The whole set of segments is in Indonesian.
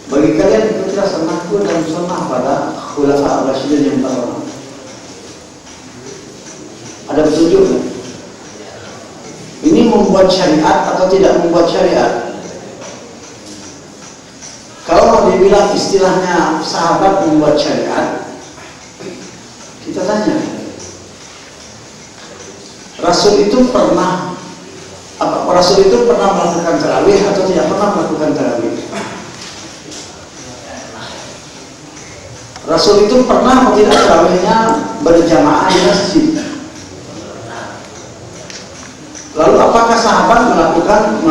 Bagi kalian ikutilah sunnahku dan sunnah pada khulafa ar-rasyidin yang pertama. Ada petunjuk kan? Ini membuat syariat atau tidak membuat syariat? Kalau mau dibilang istilahnya sahabat membuat syariat, kita tanya, Rasul itu pernah melakukan tarawih atau tidak pernah melakukan tarawih? Rasul itu pernah atau tidak tarawihnya berjamaah di masjid? Lalu apakah sahabat melakukan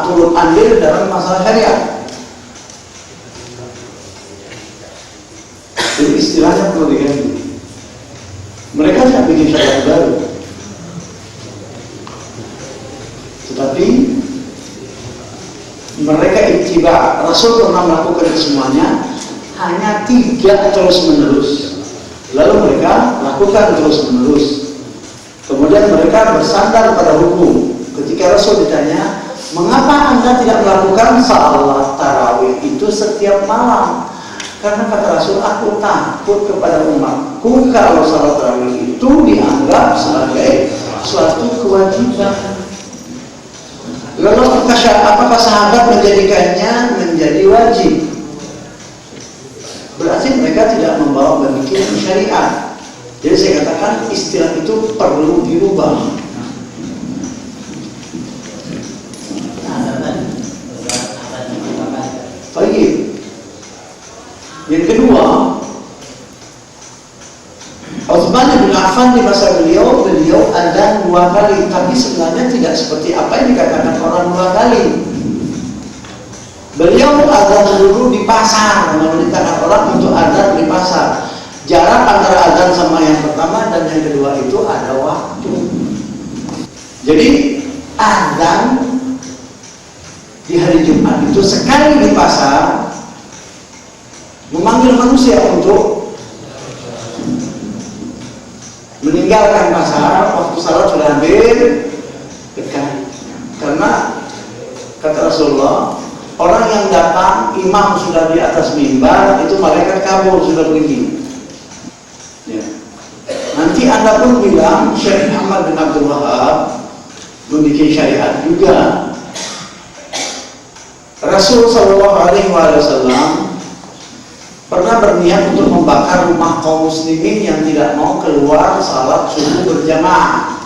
turut andil dalam masalah syariat? Jadi istilahnya perlu diganti. Mereka tidak bikin syariat baru, tetapi mereka ittiba. Rasul pernah melakukan semuanya, hanya tidak terus menerus. Lalu mereka lakukan terus menerus. Kemudian mereka bersandar pada hukum. Ketika Rasul ditanya, mengapa anda tidak melakukan salat tarawih itu setiap malam? Karena kata Rasul, aku takut kepada umatku kalau salat tarawih itu dianggap sebagai suatu kewajiban. Lalu apakah sahabat menjadikannya menjadi wajib? Berarti mereka tidak membawa pemikiran syariat. Jadi saya katakan istilah itu perlu dirubah. Baik. Yang kedua, Utsman bin Affan di masa beliau adzan 2 kali, tapi sebenarnya tidak seperti apa yang dikatakan orang 2 kali. Beliau adzan dulu di pasar, memerintahkan orang untuk adzan di pasar. Jarak antara adzan sama yang pertama dan yang kedua itu ada waktu. Jadi adzan di hari Jumat itu sekali di pasar memanggil manusia untuk meninggalkan pasar waktu salat sudah hampir dekat. Karena kata Rasulullah, orang yang datang imam sudah di atas mimbar itu malaikat kabur sudah pergi. Ya. Nanti anda pun bilang Syekh Muhammad bin Abdul Wahab membuat syariat juga. Rasul Shallallahu Alaihi Wasallam pernah berniat untuk membakar rumah kaum muslimin yang tidak mau keluar salat subuh berjamaah.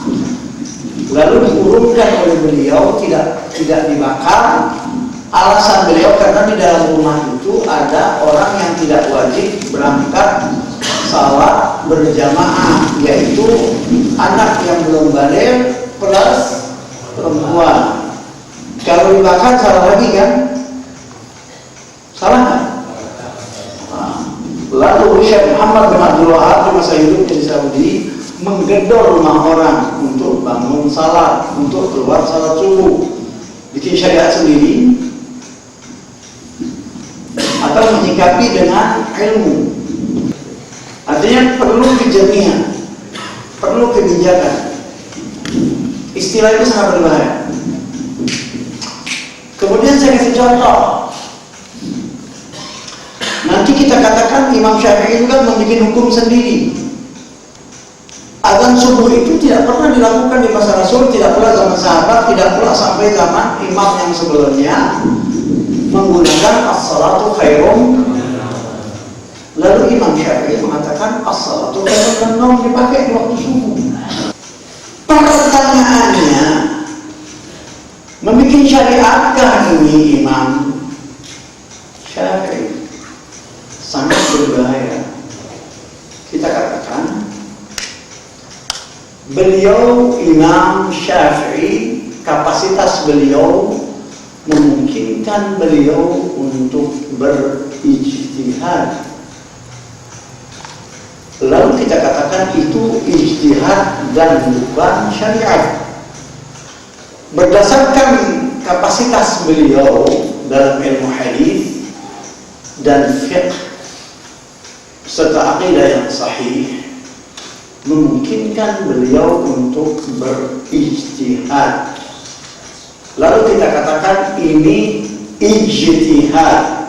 Lalu diurungkan oleh beliau tidak dibakar. Alasan beliau karena di dalam rumah itu ada orang yang tidak wajib berangkat salat berjamaah, yaitu anak yang belum balik plus perempuan. Kalau dibakar salah lagi kan? Salah kan? Lalu Syekh Muhammad bin Abdul Wahab di masa hidupnya di Saudi menggedor rumah orang untuk bangun salat, untuk keluar salat subuh, bikin syariat sendiri, atau menyikapi dengan ilmu. Artinya perlu kejamian, perlu kebijakan. Istilah itu sangat berbahaya. Kemudian saya kasih contoh. Nanti kita katakan Imam Syafi'i juga membuat hukum sendiri. Adzan subuh itu tidak pernah dilakukan di masa Rasul, tidak pula zaman sahabat, tidak pula sampai zaman imam yang sebelumnya menggunakan as-salatu khairum. Lalu Imam Syafi'i mengatakan as-salatu khairum dan nom dipakai di waktu subuh. Pertanyaannya, membuat syariatkah ini Imam Syafi'i? Sangat berbahaya. Kita katakan beliau Imam Syafi'i, kapasitas beliau memungkinkan beliau untuk berijtihad. Lalu kita katakan itu ijtihad dan bukan syariat. Berdasarkan kapasitas beliau dalam ilmu hadis dan fiqh serta aqidah yang sahih, memungkinkan beliau untuk berijtihad. Lalu kita katakan ini ijtihad.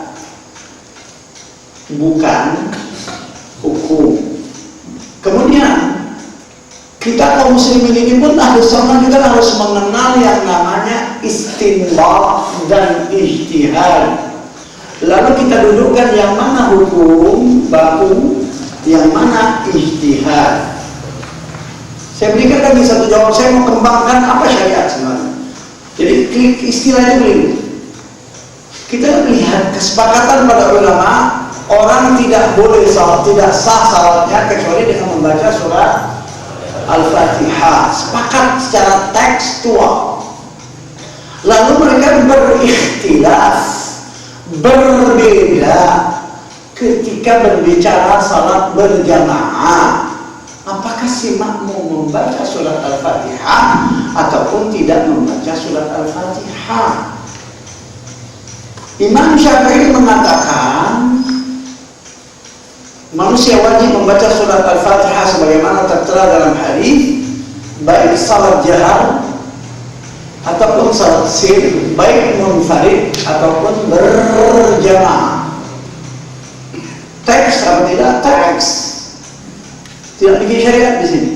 bukan hukum. Kemudian kita kaum muslimin ini pun juga harus mengenal yang namanya istinbat dan ijtihad. Lalu kita dudukkan yang mana hukum baku, yang mana ijtihad. Saya berikan lagi satu jawaban, saya mau kembangkan apa syariat sebenarnya. Jadi istilahnya keliru. Kita lihat kesepakatan pada ulama, orang tidak boleh salat, tidak sah salatnya kecuali dengan membaca surat Al-Fatihah. Sepakat secara tekstual. Lalu mereka berikhtilaf, berbeda ketika berbicara salat berjamaah. Apakah si makmum membaca surat Al-Fatihah ataupun tidak membaca surat Al-Fatihah? Imam Syafi'i mengatakan manusia wajib membaca surat Al-Fatihah sebagaimana tertera dalam hadis, baik salat jahar ataupun salat sir, baik munfarid ataupun berjamaah. Teks atau tidak teks, tidak bikin syariat di sini.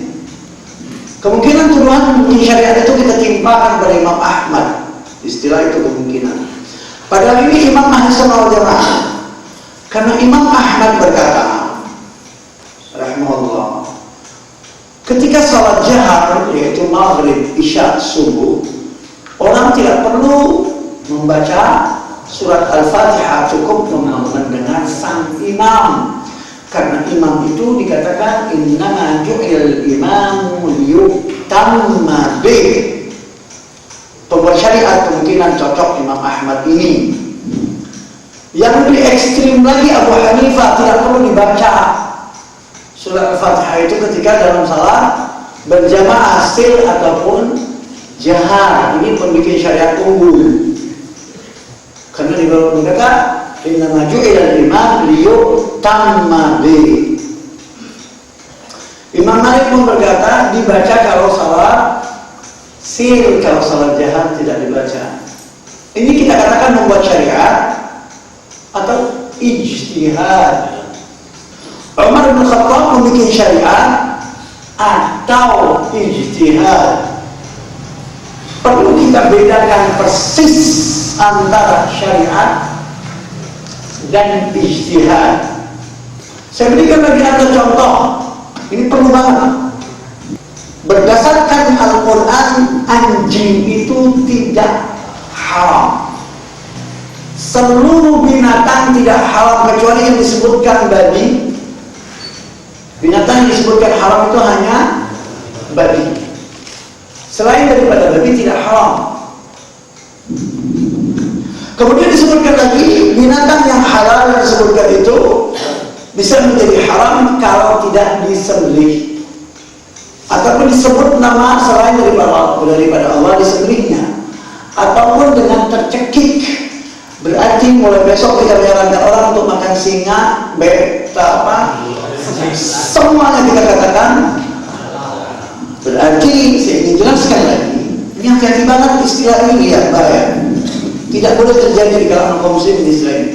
Kemungkinan tuduhan bikin syariat itu kita timpakan pada Imam Ahmad. Istilah itu kemungkinan. Padahal ini Imam Ahli Sunnah wal Jamaah. Karena Imam Ahmad berkata, rahimahullah, ketika salat jahar yaitu maghrib, isya, subuh, orang tidak perlu membaca surat Al-Fatihah, cukup mendengar sang imam. Karena imam itu dikatakan innama ju'il imamu liyutamma bih. Pembuat syariat kemungkinan cocok Imam Ahmad ini. Yang lebih ekstrim lagi Abu Hanifah, tidak perlu dibaca surat Al-Fatihah itu ketika dalam salat berjamaah sir ataupun jahar. Ini pembikin syariat unggul. Karena di bawah berkata innama ju'ilal imam liyutamma bih. Imam Malik pun berkata dibaca kalau salat sir, kalau salat jahar tidak dibaca. Ini kita katakan membuat syariat atau ijtihad. Umar bin Khattab membuat syariat atau ijtihad. Perlu kita bedakan persis antara syariat dan ijtihad. Saya berikan lagi ada contoh. Ini perlu banget. Berdasarkan Al-Quran, anjing itu tidak haram. Seluruh binatang tidak haram kecuali yang disebutkan babi. Binatang yang disebutkan haram itu hanya babi. Selain daripada babi tidak haram. Kemudian disebutkan lagi binatang yang halal yang disebutkan itu bisa menjadi haram kalau tidak disembelih ataupun disebut nama selain daripada Allah disembelihnya, ataupun dengan tercekik. Berarti mulai besok kita menyarankan orang untuk makan singa, beta semuanya kita katakan. Berarti saya ingin jelaskan lagi, ini hati-hati banget istilah ini, lihat bahaya. Tidak boleh terjadi di kalangan kaum muslim di istilah ini.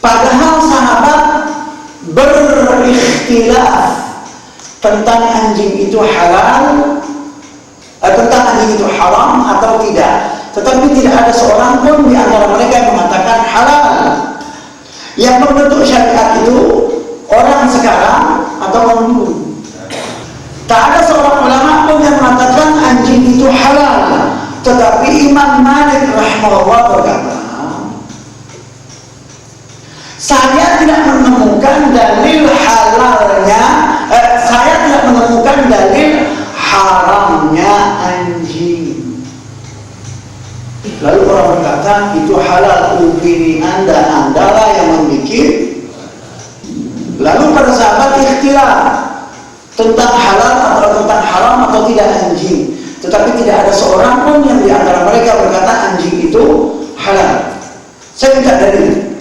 Padahal sahabat berikhtilaf tentang anjing itu halal, tentang anjing itu haram atau tidak. Tetapi tidak ada seorang pun di antara mereka yang mengatakan halal. Yang membentuk syariat itu orang sekarang atau orang dulu. Tak ada seorang ulama pun yang mengatakan anjing itu halal. Tetapi Imam Malik rahimahullah berkata, saya tidak menemukan dalil halalnya, saya tidak menemukan dalil haramnya anjing. Lalu orang berkata itu halal, opini anda lah yang membuat. Lalu para sahabat ikhtilaf tentang halal atau tentang haram atau tidak anjing. Tetapi tidak ada seorang pun yang di antara mereka berkata anjing itu halal. Saya minta dalil.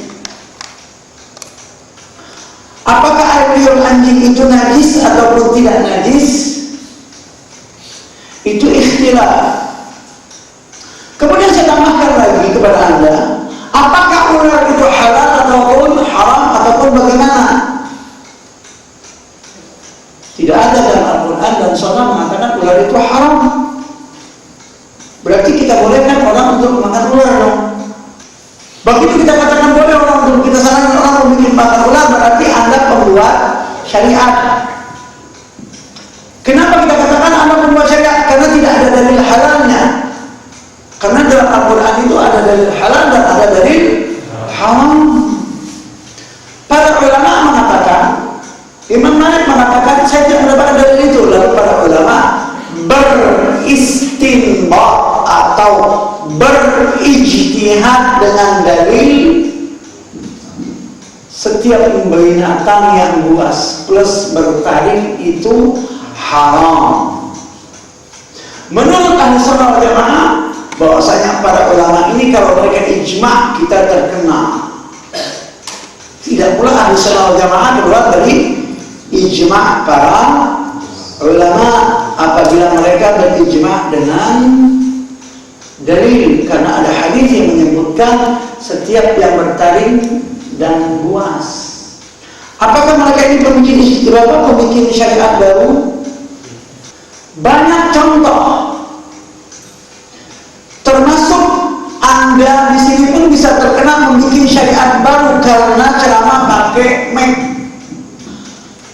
Apakah air liur anjing itu najis ataupun tidak najis? Itu ikhtilaf. Kemudian saya tambahkan lagi kepada anda, apakah ular itu halal ataupun syariat. Kenapa kita katakan anak pembuat syariat? Karena tidak ada dalil halalnya. Karena dalam Al-Quran itu ada dalil halal dan ada dalil haram. Para ulama mengatakan, Imam Malik mengatakan saya tidak mendapatkan dalil itu. Lalu para ulama beristinbat atau berijtihad dengan dalil setiap binatang yang buas plus bertaring itu haram. Menurut Ahli Sunnah wal Jamaah bahwasanya para ulama ini kalau mereka ijma kita terkena. Tidak pula Ahli Sunnah wal Jamaah keluar dari ijma para ulama apabila mereka berijma dengan dalil, karena ada hadis yang menyebutkan setiap yang bertaring dan buas. Apakah mereka ini pembikin syariat baru? Banyak contoh, termasuk Anda di sini pun bisa terkena membuat syariat baru karena ceramah pakai mic.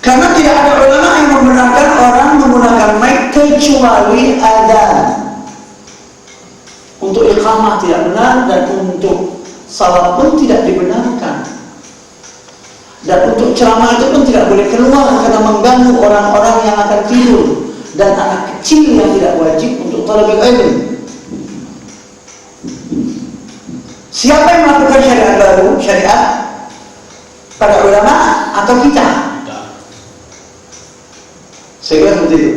Karena tidak ada ulama yang membenarkan orang menggunakan mic kecuali adzan. Untuk iqamah tidak benar dan untuk salat pun tidak dibenarkan. Dan untuk ceramah itu pun tidak boleh keluar karena mengganggu orang-orang yang akan tidur dan anak kecil yang tidak wajib untuk talabul ilm. Siapa yang melakukan syariat baru? Syariat para ulama atau kita? Saya kira seperti itu.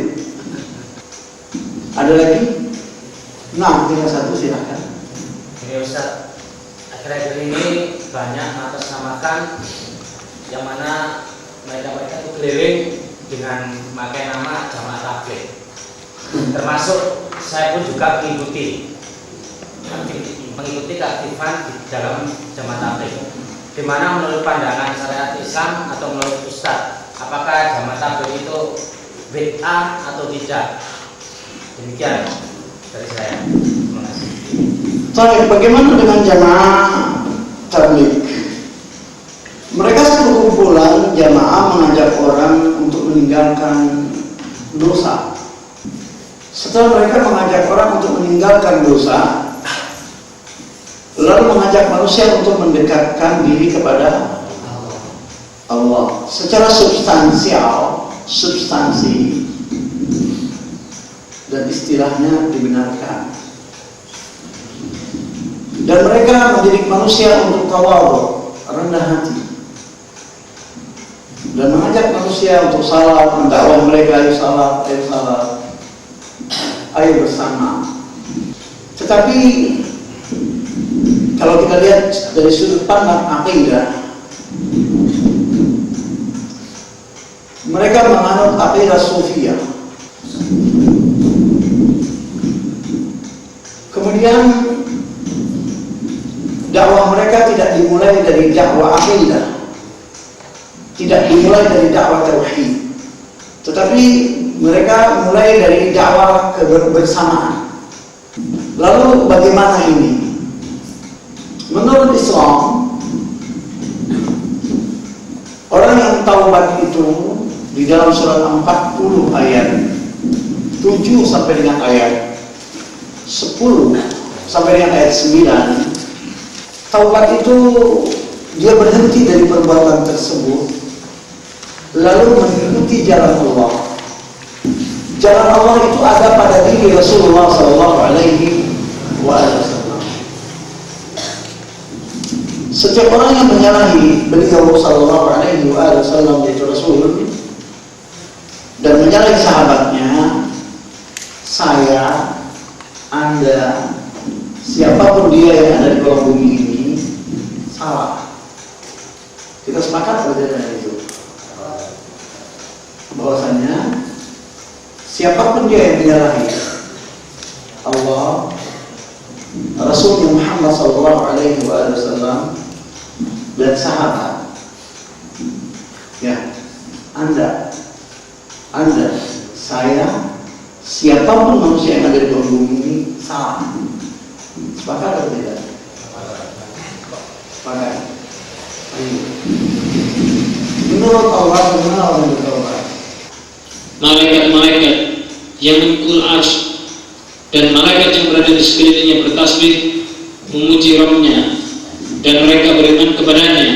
Ada lagi? Nah, tinggal satu, silakan. Ini Ustaz, akhir-akhir ini banyak mengatasnamakan yang mana mereka itu keliling dengan memakai nama jamaah tabligh. Termasuk saya pun juga mengikuti keaktifan di dalam jamaah tabligh. Di mana menurut pandangan syariat Islam atau menurut Ustaz, apakah jamaah tabligh itu bid'ah atau tidak? Demikian dari saya. Terima kasih. Baik, bagaimana dengan jamaah tabligh? Mereka sekumpulan jamaah mengajak orang untuk meninggalkan dosa. Setelah mereka mengajak orang untuk meninggalkan dosa, lalu mengajak manusia untuk mendekatkan diri kepada Allah secara substansi dan istilahnya dibenarkan. Dan mereka mendidik manusia untuk tawadhu, rendah hati, dan mengajak manusia untuk salat, mendakwah mereka, ayo salat, ayo bersama. Tetapi kalau kita lihat dari sudut pandang akidah, mereka menganut akidah sufiyah. Kemudian dakwah mereka tidak dimulai dari dakwah akidah, tidak dimulai dari dakwah tauhid, tetapi mereka mulai dari dakwah kebersamaan. Lalu bagaimana ini? Menurut Islam, orang yang taubat itu di dalam surat 40 ayat 7 sampai dengan ayat 10 sampai dengan ayat 9, taubat itu dia berhenti dari perbuatan tersebut lalu mengikuti jalan Allah. Jalan Allah itu ada pada diri Rasulullah SAW. Setiap orang yang menyalahi beliau SAW yaitu Rasul dan menyalahi sahabatnya, saya, Anda, siapapun dia yang ada di kolom bumi ini salah. Kita sepakat pada itu bahwasanya siapapun dia yang menyalahi Allah, Rasulnya Muhammad SAW dan sahabat, ya, Anda, saya, siapapun manusia yang ada di bumi ini salah. Sepakat atau tidak? Sepakat. Menurut bertaubat, bagaimana orang bertaubat? Malaikat-malaikat yang memikul arsy dan malaikat yang berada di sekelilingnya bertasbih memuji Rabb-Nya, dan mereka beriman kepadanya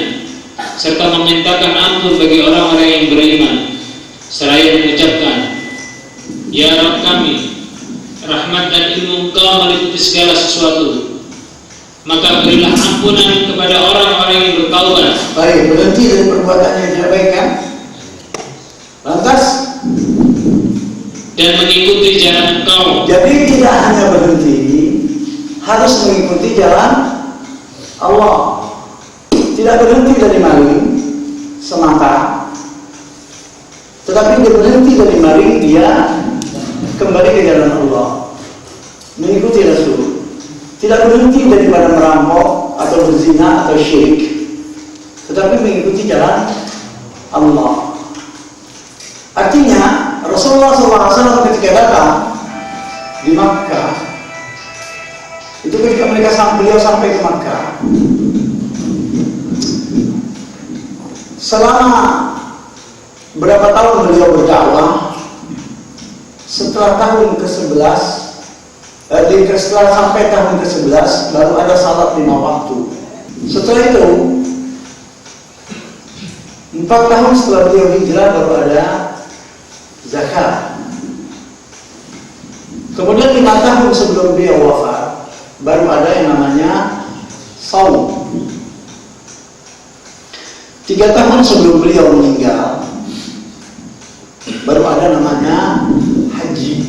serta memintakan ampun bagi orang-orang yang beriman, seraya mengucapkan, Ya Rabb kami, rahmat dan ilmu Engkau meliputi segala sesuatu, maka berilah ampunan kepada orang-orang yang bertaubat. Baik, berhenti dari perbuatan yang tidak baik kan? Lantas, dan mengikuti jalan Engkau. jadi tidak hanya berhenti, harus mengikuti jalan Allah. Tidak berhenti dari maling semata, tetapi dia berhenti dari maling, dia kembali ke jalan Allah, mengikuti Rasul. Tidak berhenti daripada merampok atau berzina atau syirik, tetapi mengikuti jalan Allah. Artinya Rasulullah SAW ketika datang di Makkah, itu ketika beliau sampai ke Makkah, selama berapa tahun beliau berdakwah, setelah tahun ke-11, setelah sampai tahun ke-11 baru ada salat 5 waktu. Setelah itu 4 tahun setelah beliau hijrah baru ada zakat. Kemudian 5 tahun sebelum beliau wafat baru ada yang namanya saum. 3 tahun sebelum beliau meninggal baru ada namanya haji.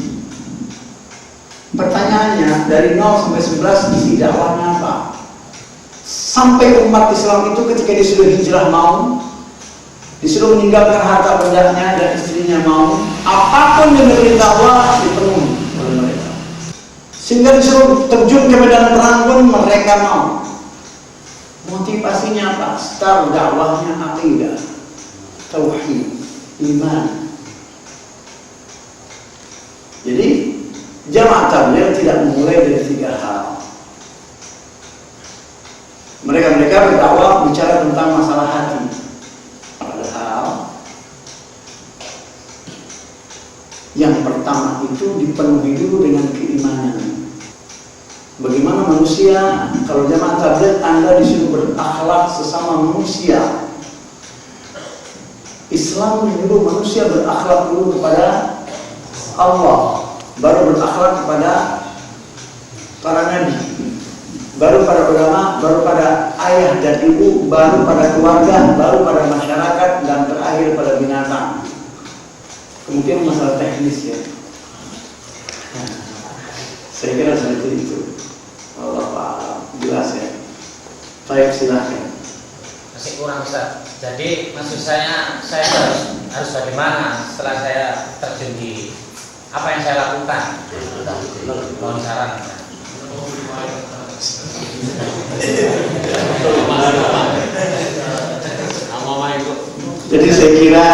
Pertanyaannya, dari 0 sampai 11 isi dakwahnya apa? Sampai umat Islam itu ketika dia sudah hijrah mau, disuruh meninggalkan harta bendanya dan istrinya mau, apapun yang diperintah Allah dipenuhi oleh mereka. Sehingga disuruh terjun ke medan perang pun mereka mau. Motivasinya apa? Start dakwahnya aqidah, tauhid, iman. Jadi jamaah tabligh tidak memulai dari 3 hal. Mereka berdakwah bicara tentang masalah hati. Padahal yang pertama itu dipenuhi dulu dengan keimanan. Bagaimana manusia, kalau jamaah tabligh Anda disuruh berakhlak sesama manusia. Islam menyuruh manusia berakhlak dulu kepada Allah, baru berakhlak kepada para nabi, baru pada ulama, baru pada ayah dan ibu, baru pada keluarga, baru pada masyarakat, dan terakhir pada binatang. Kemudian masalah teknis ya. Saya kira seperti itu. Allah Ta'ala jelas ya. Baik, silakan. Masih kurang Ustaz. Jadi maksud saya harus bagaimana setelah saya terjun di apa yang saya lakukan? Mohon saran. Jadi saya kira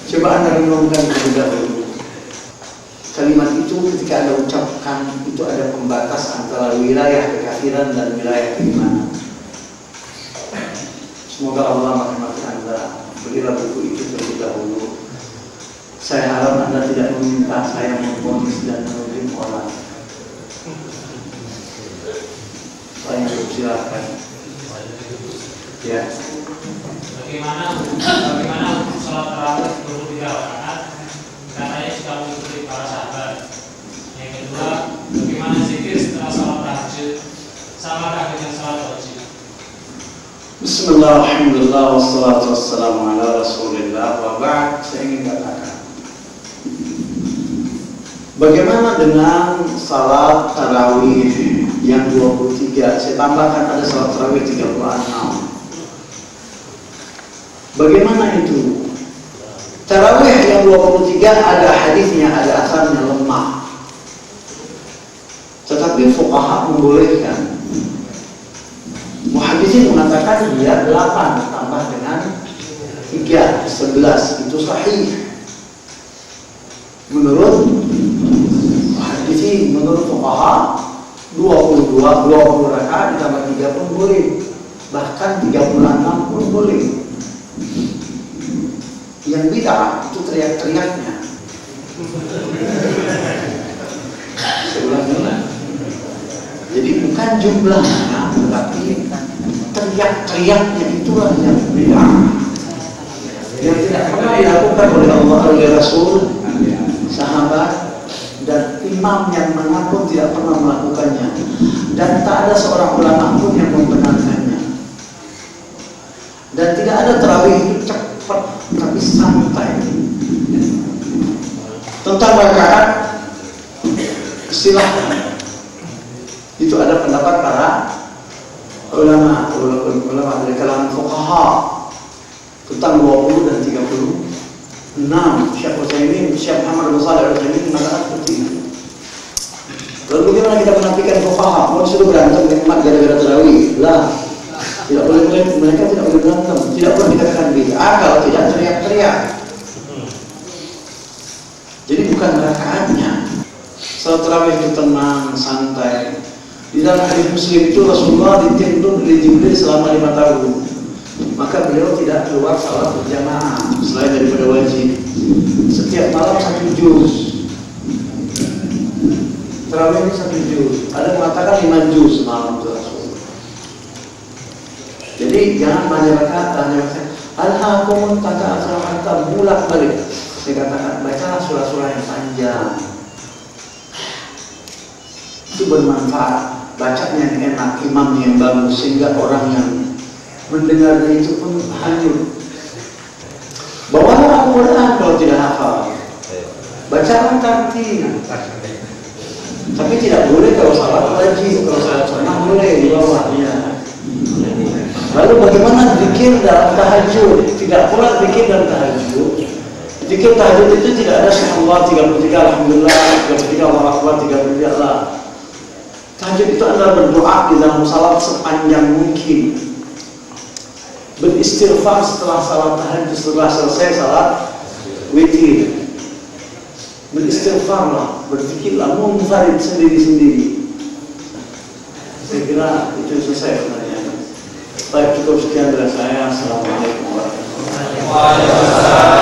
coba Anda renungkan terlebih dahulu. Kalimat itu ketika Anda ucapkan itu ada pembatas antara wilayah kekafiran dan wilayah keimanan. Semoga Allah merahmati Anda. Belilah buku itu terlebih dahulu. Saya harap Anda tidak meminta saya memvonis dan menuding orang. Saya silakan. Ya. Bagaimana untuk sholat tarawih 23 rakaat? Katanya sudah mengikuti para sahabat. Yang kedua, bagaimana zikir setelah sholat tahajud? Samakah dengan sholat wajib? Bismillah, alhamdulillah, wassalatu wassalamu ala rasulillah. Wa ba'd, saya ingin katakan, bagaimana dengan salat tarawih yang 23? Saya tambahkan ada salat tarawih 36. Bagaimana itu? Tarawih yang 23 ada hadisnya, ada asalnya lemah. Tetapi fuqaha membolehkan. Muhaddisin mengatakan dia 8 tambah dengan 3, 11. Itu sahih. Menurut muhaddisin, menurut fuqaha 20 rakaat ditambah 3 pun boleh. Bahkan 36 pun boleh. Yang bid'ah itu teriak-teriaknya. Saya ulang. Jadi bukan jumlahnya, tetapi teriak-teriaknya itulah yang bid'ah. Yang tidak pernah dilakukan oleh Allah, oleh Rasul, sahabat, dan imam yang manapun tidak pernah melakukannya. Dan tak ada seorang ulama pun yang membenarkannya. Dan tidak ada tarawih itu cepat, tapi santai. Tentang rakaat, silahkan. Itu ada pendapat para ulama dari kalangan fuqaha tentang 20 dan 36. Syekh Utsaimin, Syekh Muhammad bin Shalih Al-Utsaimin mengatakan seperti itu. Lalu bagaimana kita menafikan fuqaha? Mereka sudah berantem nikmat gara-gara tarawih. Lah, tidak boleh, mereka tidak boleh berantem. Tidak boleh dikatakan bid'ah kalau tidak teriak-teriak. Jadi bukan rakaatnya. Salat tarawih itu tenang, santai. Di dalam hadis Muslim itu Rasulullah ditunduk oleh Jibril selama 5 tahun. Maka beliau tidak keluar salat berjamaah selain daripada wajib. Setiap malam 1 juz. Tarawih ini 1 juz. Ada mengatakan 5 juz semalam itu Rasul. Jadi jangan banyak rakaat, alhaakumut takatsur hatta bulak balik. Saya katakan bacalah surah-surah yang panjang. Itu bermanfaat. Bacanya yang enak, imamnya yang bagus, sehingga orang yang mendengarnya itu pun hanyut. Bawalah Al-Quran kalau tidak hafal. Bacalah tartil. Tapi tidak boleh kalau salat wajib, kalau salat sunnah boleh dibawa. Ya. Lalu bagaimana zikir dalam tahajud? Tidak pula zikir dalam tahajud. Zikir tahajud itu tidak ada subhanallah 33, alhamdulillah 33, Allahu akbar 33 Allah. Tahajud itu adalah berdoa di dalam salat sepanjang mungkin. Beristighfar setelah salat tahajud, setelah selesai salat witir. Beristighfarlah, berzikirlah, munfarid sendiri-sendiri. Saya kira itu selesai sebenarnya. Baik, cukup sekian dari saya. Assalamualaikum warahmatullahi wabarakatuh.